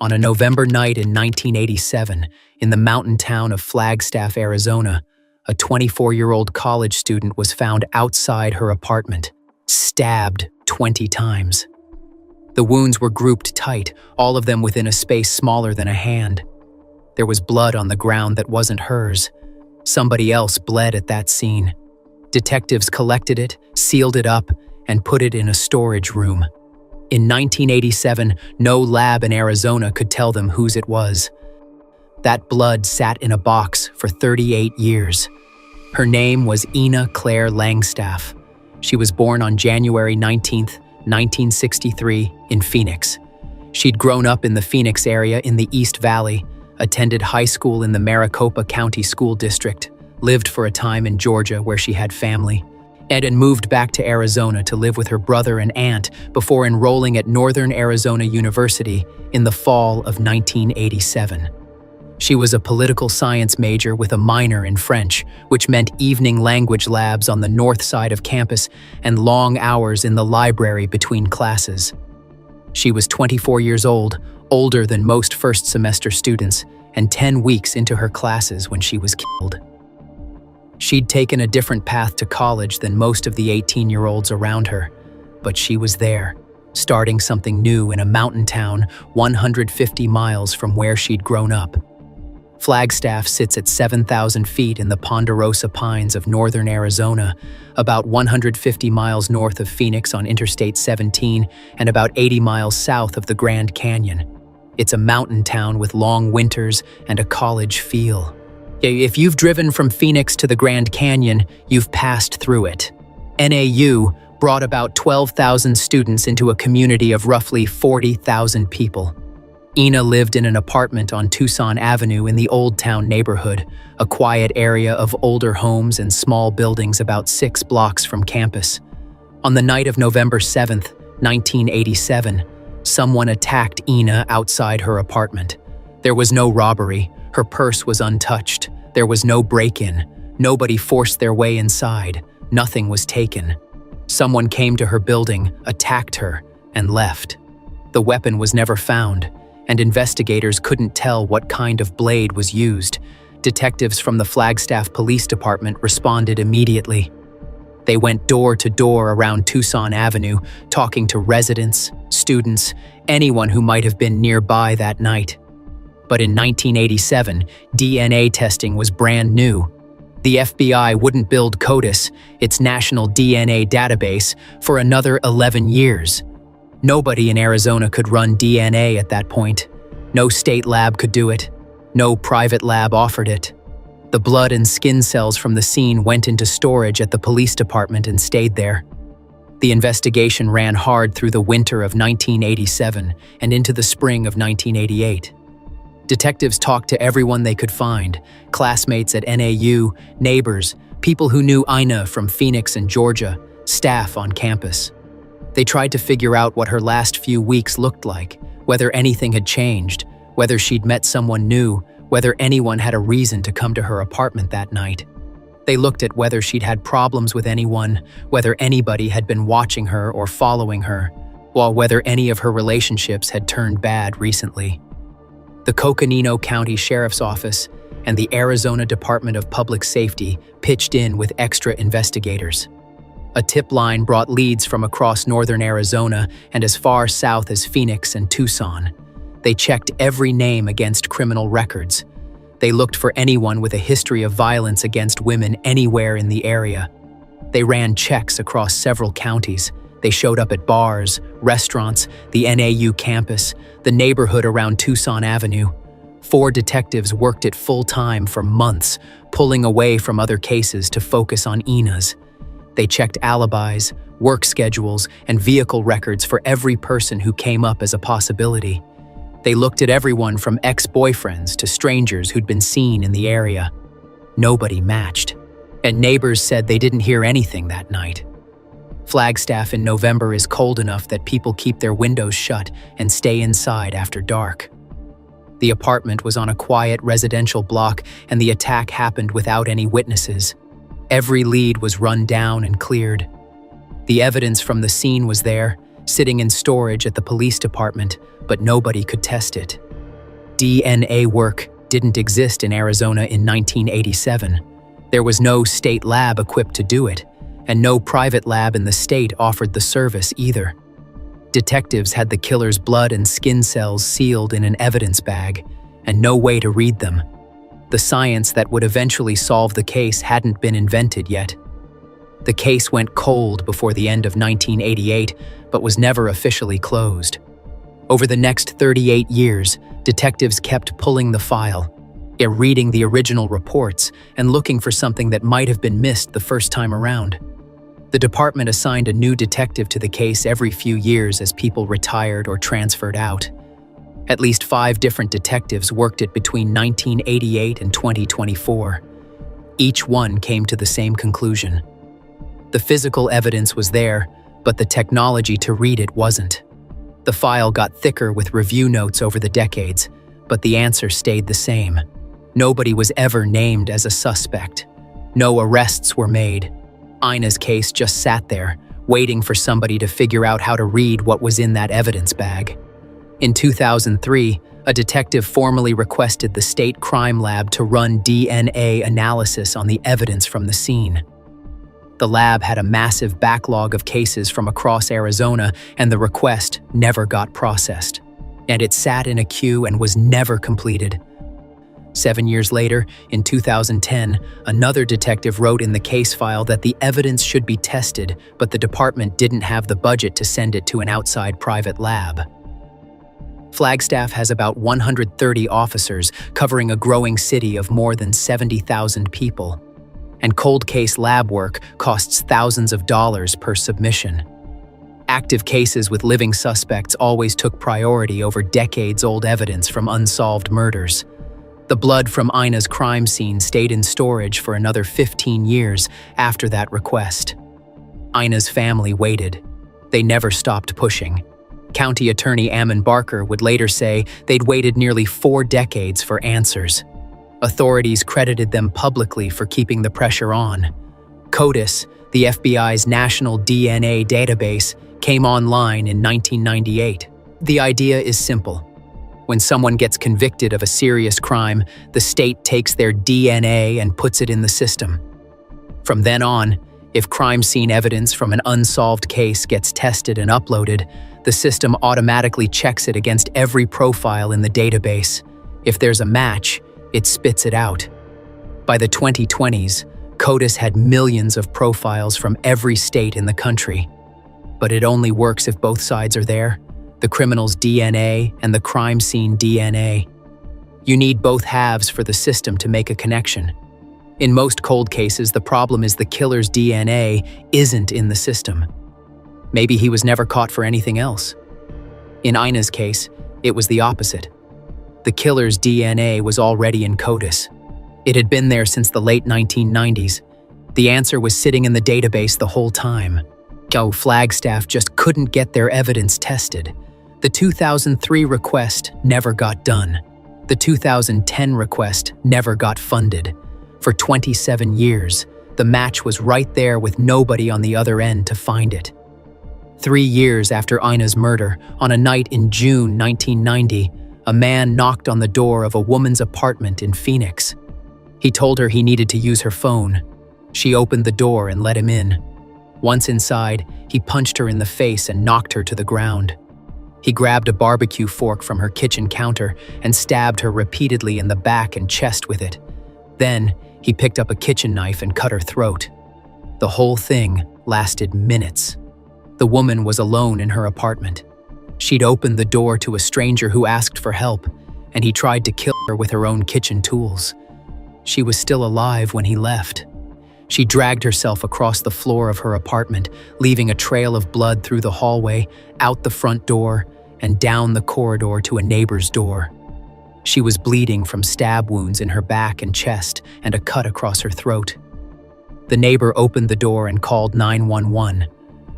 On a November night in 1987, in the mountain town of Flagstaff, Arizona, a 24-year-old college student was found outside her apartment, stabbed 20 times. The wounds were grouped tight, all of them within a space smaller than a hand. There was blood on the ground that wasn't hers. Somebody else bled at that scene. Detectives collected it, sealed it up, and put it in a storage room. In 1987, no lab in Arizona could tell them whose it was. That blood sat in a box for 38 years. Her name was Ina Claire Langstaff. She was born on January 19, 1963, in Phoenix. She'd grown up in the Phoenix area in the East Valley, attended high school in the Maricopa County School District, lived for a time in Georgia where she had family, and moved back to Arizona to live with her brother and aunt before enrolling at Northern Arizona University in the fall of 1987. She was a political science major with a minor in French, which meant evening language labs on the north side of campus and long hours in the library between classes. She was 24 years old, older than most first-semester students, and 10 weeks into her classes when she was killed. She'd taken a different path to college than most of the 18-year-olds around her, but she was there, starting something new in a mountain town 150 miles from where she'd grown up. Flagstaff sits at 7,000 feet in the Ponderosa Pines of northern Arizona, about 150 miles north of Phoenix on Interstate 17 and about 80 miles south of the Grand Canyon. It's a mountain town with long winters and a college feel. If you've driven from Phoenix to the Grand Canyon, you've passed through it. NAU brought about 12,000 students into a community of roughly 40,000 people. Ina lived in an apartment on Tucson Avenue in the Old Town neighborhood, a quiet area of older homes and small buildings about 6 blocks from campus. On the night of November 7, 1987, someone attacked Ina outside her apartment. There was no robbery. Her purse was untouched. There was no break-in. Nobody forced their way inside. Nothing was taken. Someone came to her building, attacked her, and left. The weapon was never found, and investigators couldn't tell what kind of blade was used. Detectives from the Flagstaff Police Department responded immediately. They went door to door around Tucson Avenue, talking to residents, students, anyone who might have been nearby that night. But in 1987, DNA testing was brand new. The FBI wouldn't build CODIS, its national DNA database, for another 11 years. Nobody in Arizona could run DNA at that point. No state lab could do it. No private lab offered it. The blood and skin cells from the scene went into storage at the police department and stayed there. The investigation ran hard through the winter of 1987 and into the spring of 1988. Detectives talked to everyone they could find, classmates at NAU, neighbors, people who knew Ina from Phoenix and Georgia, staff on campus. They tried to figure out what her last few weeks looked like, whether anything had changed, whether she'd met someone new, whether anyone had a reason to come to her apartment that night. They looked at whether she'd had problems with anyone, whether anybody had been watching her or following her, while whether any of her relationships had turned bad recently. The Coconino County Sheriff's Office and the Arizona Department of Public Safety pitched in with extra investigators. A tip line brought leads from across northern Arizona and as far south as Phoenix and Tucson. They checked every name against criminal records. They looked for anyone with a history of violence against women anywhere in the area. They ran checks across several counties. They showed up at bars, restaurants, the NAU campus, the neighborhood around Tucson Avenue. 4 detectives worked it full-time for months, pulling away from other cases to focus on Ina's. They checked alibis, work schedules, and vehicle records for every person who came up as a possibility. They looked at everyone from ex-boyfriends to strangers who'd been seen in the area. Nobody matched, and neighbors said they didn't hear anything that night. Flagstaff in November is cold enough that people keep their windows shut and stay inside after dark. The apartment was on a quiet residential block, and the attack happened without any witnesses. Every lead was run down and cleared. The evidence from the scene was there, sitting in storage at the police department, but nobody could test it. DNA work didn't exist in Arizona in 1987. There was no state lab equipped to do it, and no private lab in the state offered the service either. Detectives had the killer's blood and skin cells sealed in an evidence bag, and no way to read them. The science that would eventually solve the case hadn't been invented yet. The case went cold before the end of 1988, but was never officially closed. Over the next 38 years, detectives kept pulling the file, reading the original reports, and looking for something that might have been missed the first time around. The department assigned a new detective to the case every few years as people retired or transferred out. At least 5 different detectives worked it between 1988 and 2024. Each one came to the same conclusion. The physical evidence was there, but the technology to read it wasn't. The file got thicker with review notes over the decades, but the answer stayed the same. Nobody was ever named as a suspect. No arrests were made. Ina's case just sat there, waiting for somebody to figure out how to read what was in that evidence bag. In 2003, a detective formally requested the state crime lab to run DNA analysis on the evidence from the scene. The lab had a massive backlog of cases from across Arizona, and the request never got processed. And it sat in a queue and was never completed. 7 years later, in 2010, another detective wrote in the case file that the evidence should be tested, but the department didn't have the budget to send it to an outside private lab. Flagstaff has about 130 officers covering a growing city of more than 70,000 people. And cold case lab work costs thousands of dollars per submission. Active cases with living suspects always took priority over decades-old evidence from unsolved murders. The blood from Ina's crime scene stayed in storage for another 15 years after that request. Ina's family waited. They never stopped pushing. County Attorney Ammon Barker would later say they'd waited nearly 4 decades for answers. Authorities credited them publicly for keeping the pressure on. CODIS, the FBI's national DNA database, came online in 1998. The idea is simple. When someone gets convicted of a serious crime, the state takes their DNA and puts it in the system. From then on, if crime scene evidence from an unsolved case gets tested and uploaded, the system automatically checks it against every profile in the database. If there's a match, it spits it out. By the 2020s, CODIS had millions of profiles from every state in the country. But it only works if both sides are there, the criminal's DNA and the crime scene DNA. You need both halves for the system to make a connection. In most cold cases, the problem is the killer's DNA isn't in the system. Maybe he was never caught for anything else. In Ina's case, it was the opposite. The killer's DNA was already in CODIS. It had been there since the late 1990s. The answer was sitting in the database the whole time. Flagstaff just couldn't get their evidence tested. The 2003 request never got done. The 2010 request never got funded. For 27 years, the match was right there with nobody on the other end to find it. 3 years after Ina's murder, on a night in June 1990, a man knocked on the door of a woman's apartment in Phoenix. He told her he needed to use her phone. She opened the door and let him in. Once inside, he punched her in the face and knocked her to the ground. He grabbed a barbecue fork from her kitchen counter and stabbed her repeatedly in the back and chest with it. Then, he picked up a kitchen knife and cut her throat. The whole thing lasted minutes. The woman was alone in her apartment. She'd opened the door to a stranger who asked for help, and he tried to kill her with her own kitchen tools. She was still alive when he left. She dragged herself across the floor of her apartment, leaving a trail of blood through the hallway, out the front door, and down the corridor to a neighbor's door. She was bleeding from stab wounds in her back and chest and a cut across her throat. The neighbor opened the door and called 911.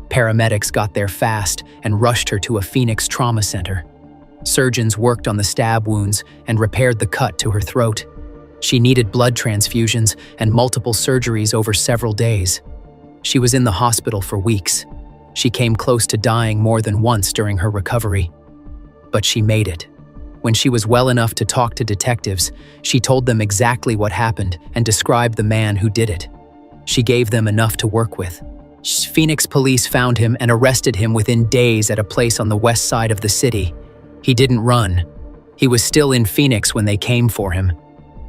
Paramedics got there fast and rushed her to a Phoenix trauma center. Surgeons worked on the stab wounds and repaired the cut to her throat. She needed blood transfusions and multiple surgeries over several days. She was in the hospital for weeks. She came close to dying more than once during her recovery. But she made it. When she was well enough to talk to detectives, she told them exactly what happened and described the man who did it. She gave them enough to work with. Phoenix police found him and arrested him within days at a place on the west side of the city. He didn't run. He was still in Phoenix when they came for him.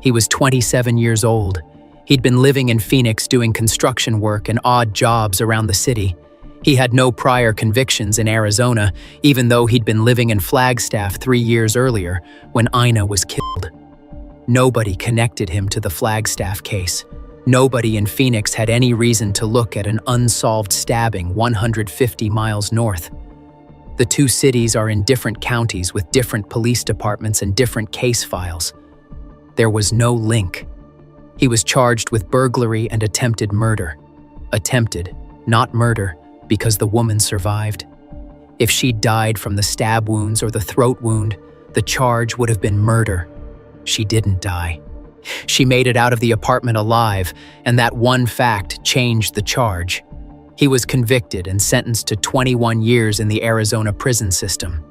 He was 27 years old. He'd been living in Phoenix doing construction work and odd jobs around the city. He had no prior convictions in Arizona, even though he'd been living in Flagstaff 3 years earlier when Ina was killed. Nobody connected him to the Flagstaff case. Nobody in Phoenix had any reason to look at an unsolved stabbing 150 miles north. The two cities are in different counties with different police departments and different case files. There was no link. He was charged with burglary and attempted murder. Attempted, not murder, because the woman survived. If she died from the stab wounds or the throat wound, the charge would have been murder. She didn't die. She made it out of the apartment alive, and that one fact changed the charge. He was convicted and sentenced to 21 years in the Arizona prison system.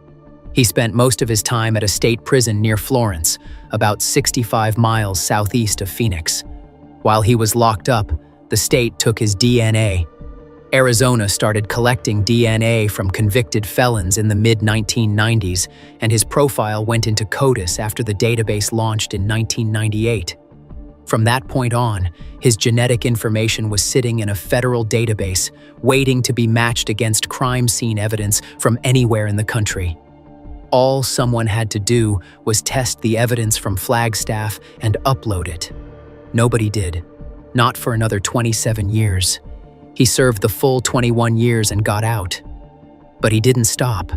He spent most of his time at a state prison near Florence, about 65 miles southeast of Phoenix. While he was locked up, the state took his DNA. Arizona started collecting DNA from convicted felons in the mid-1990s, and his profile went into CODIS after the database launched in 1998. From that point on, his genetic information was sitting in a federal database, waiting to be matched against crime scene evidence from anywhere in the country. All someone had to do was test the evidence from Flagstaff and upload it. Nobody did, not for another 27 years. He served the full 21 years and got out. But he didn't stop.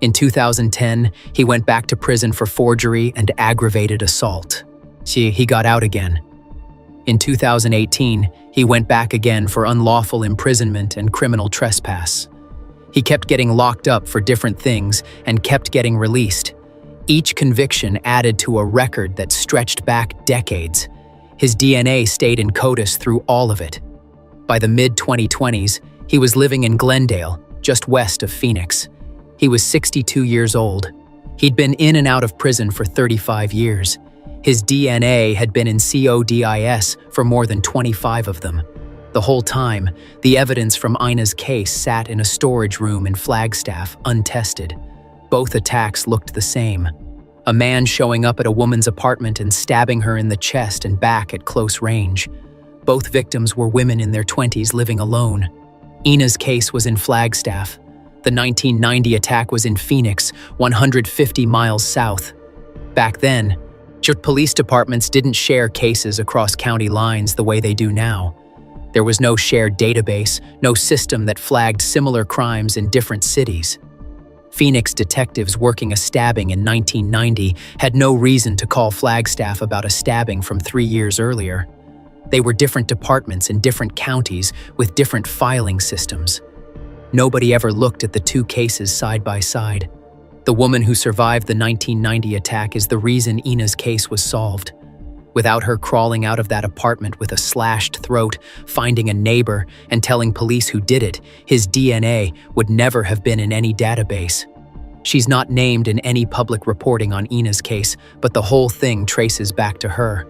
In 2010, he went back to prison for forgery and aggravated assault. He got out again. In 2018, he went back again for unlawful imprisonment and criminal trespass. He kept getting locked up for different things and kept getting released. Each conviction added to a record that stretched back decades. His DNA stayed in CODIS through all of it. By the mid-2020s, he was living in Glendale, just west of Phoenix. He was 62 years old. He'd been in and out of prison for 35 years. His DNA had been in CODIS for more than 25 of them. The whole time, the evidence from Ina's case sat in a storage room in Flagstaff, untested. Both attacks looked the same. A man showing up at a woman's apartment and stabbing her in the chest and back at close range. Both victims were women in their 20s living alone. Ina's case was in Flagstaff. The 1990 attack was in Phoenix, 150 miles south. Back then, police departments didn't share cases across county lines the way they do now. There was no shared database, no system that flagged similar crimes in different cities. Phoenix detectives working a stabbing in 1990 had no reason to call Flagstaff about a stabbing from 3 years earlier. They were different departments in different counties with different filing systems. Nobody ever looked at the two cases side by side. The woman who survived the 1990 attack is the reason Ina's case was solved. Without her crawling out of that apartment with a slashed throat, finding a neighbor, and telling police who did it, his DNA would never have been in any database. She's not named in any public reporting on Ina's case, but the whole thing traces back to her.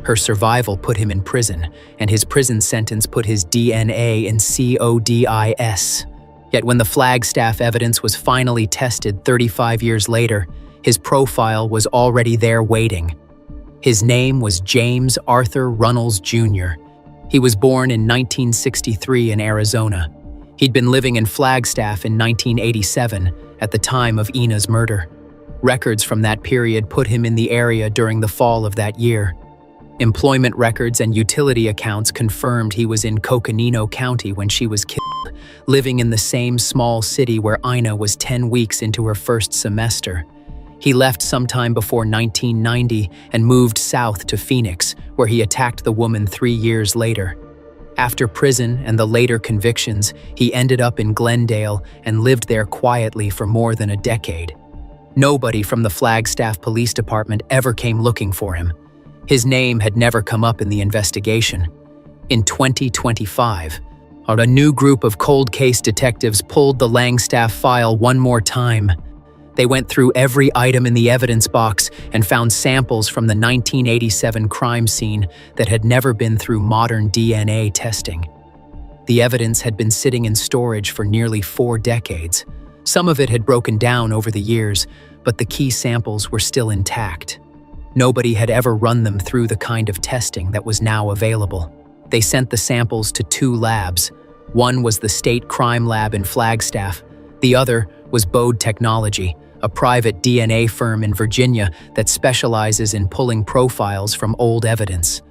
Her survival put him in prison, and his prison sentence put his DNA in CODIS. Yet when the Flagstaff evidence was finally tested 35 years later, his profile was already there waiting. His name was James Arthur Runnels Jr. He was born in 1963 in Arizona. He'd been living in Flagstaff in 1987 at the time of Ina's murder. Records from that period put him in the area during the fall of that year. Employment records and utility accounts confirmed he was in Coconino County when she was killed, living in the same small city where Ina was 10 weeks into her first semester. He left sometime before 1990 and moved south to Phoenix, where he attacked the woman 3 years later. After prison and the later convictions, he ended up in Glendale and lived there quietly for more than a decade. Nobody from the Flagstaff Police Department ever came looking for him. His name had never come up in the investigation. In 2025, a new group of cold case detectives pulled the Langstaff file one more time. They went through every item in the evidence box and found samples from the 1987 crime scene that had never been through modern DNA testing. The evidence had been sitting in storage for nearly 4 decades. Some of it had broken down over the years, but the key samples were still intact. Nobody had ever run them through the kind of testing that was now available. They sent the samples to 2 labs. One was the State Crime Lab in Flagstaff. The other was Bode Technology, a private DNA firm in Virginia that specializes in pulling profiles from old evidence.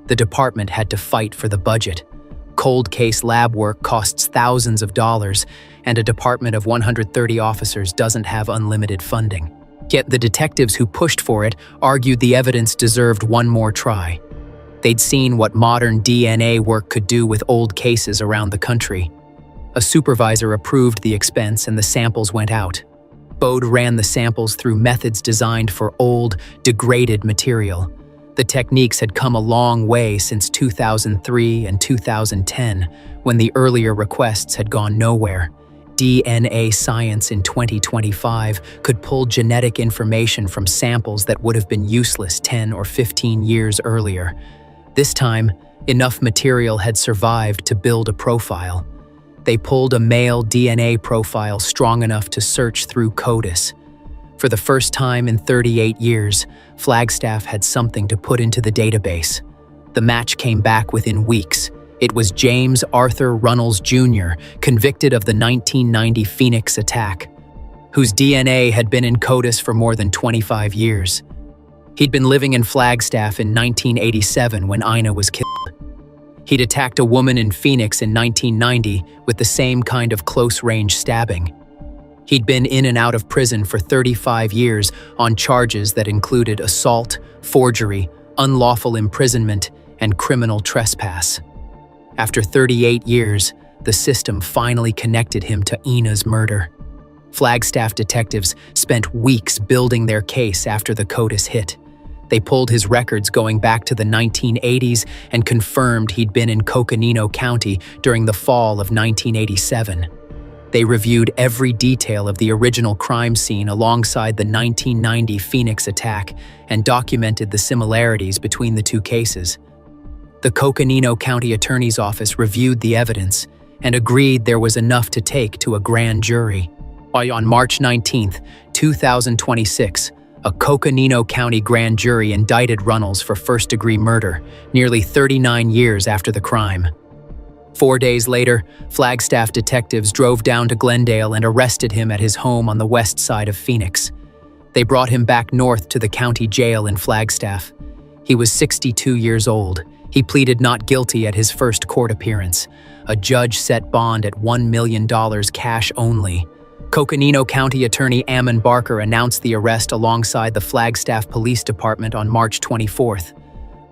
The department had to fight for the budget. Cold case lab work costs thousands of dollars, and a department of 130 officers doesn't have unlimited funding. Yet the detectives who pushed for it argued the evidence deserved one more try. They'd seen what modern DNA work could do with old cases around the country. A supervisor approved the expense and the samples went out. Bode ran the samples through methods designed for old, degraded material. The techniques had come a long way since 2003 and 2010, when the earlier requests had gone nowhere. DNA science in 2025 could pull genetic information from samples that would have been useless 10 or 15 years earlier. This time, enough material had survived to build a profile. They pulled a male DNA profile strong enough to search through coldest. For the first time in 38 years, Flagstaff had something to put into the database. The match came back within weeks. It was James Arthur Runnels Jr., convicted of the 1990 Phoenix attack, whose DNA had been in coldest for more than 25 years. He'd been living in Flagstaff in 1987 when Ina was killed. He'd attacked a woman in Phoenix in 1990 with the same kind of close-range stabbing. He'd been in and out of prison for 35 years on charges that included assault, forgery, unlawful imprisonment, and criminal trespass. After 38 years, the system finally connected him to Ina's murder. Flagstaff detectives spent weeks building their case after the coldest hit. They pulled his records going back to the 1980s and confirmed he'd been in Coconino County during the fall of 1987. They reviewed every detail of the original crime scene alongside the 1990 Phoenix attack and documented the similarities between the 2 cases. The Coconino County Attorney's Office reviewed the evidence and agreed there was enough to take to a grand jury. On March 19, 2026, a Coconino County grand jury indicted Runnels for first-degree murder, nearly 39 years after the crime. 4 days later, Flagstaff detectives drove down to Glendale and arrested him at his home on the west side of Phoenix. They brought him back north to the county jail in Flagstaff. He was 62 years old. He pleaded not guilty at his first court appearance. A judge set bond at $1 million cash only. Coconino County Attorney Ammon Barker announced the arrest alongside the Flagstaff Police Department on March 24th.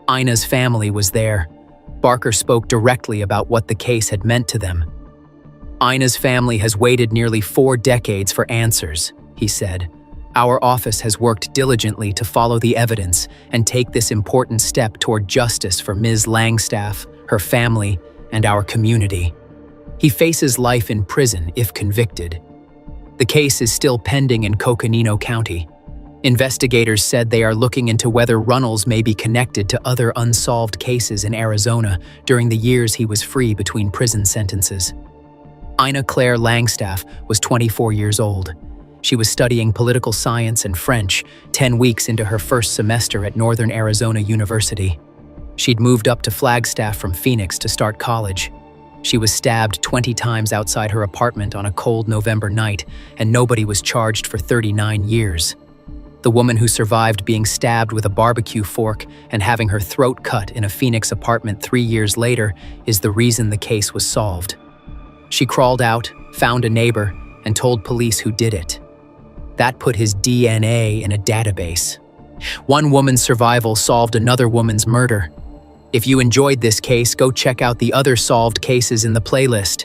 Ina's family was there. Barker spoke directly about what the case had meant to them. Ina's family has waited nearly 4 decades for answers, he said. Our office has worked diligently to follow the evidence and take this important step toward justice for Ms. Langstaff, her family, and our community. He faces life in prison if convicted. The case is still pending in Coconino County. Investigators said they are looking into whether Runnels may be connected to other unsolved cases in Arizona during the years he was free between prison sentences. Ina Claire Langstaff was 24 years old. She was studying political science and French 10 weeks into her first semester at Northern Arizona University. She'd moved up to Flagstaff from Phoenix to start college. She was stabbed 20 times outside her apartment on a cold November night, and nobody was charged for 39 years. The woman who survived being stabbed with a barbecue fork and having her throat cut in a Phoenix apartment 3 years later is the reason the case was solved. She crawled out, found a neighbor, and told police who did it. That put his DNA in a database. One woman's survival solved another woman's murder. If you enjoyed this case, go check out the other solved cases in the playlist.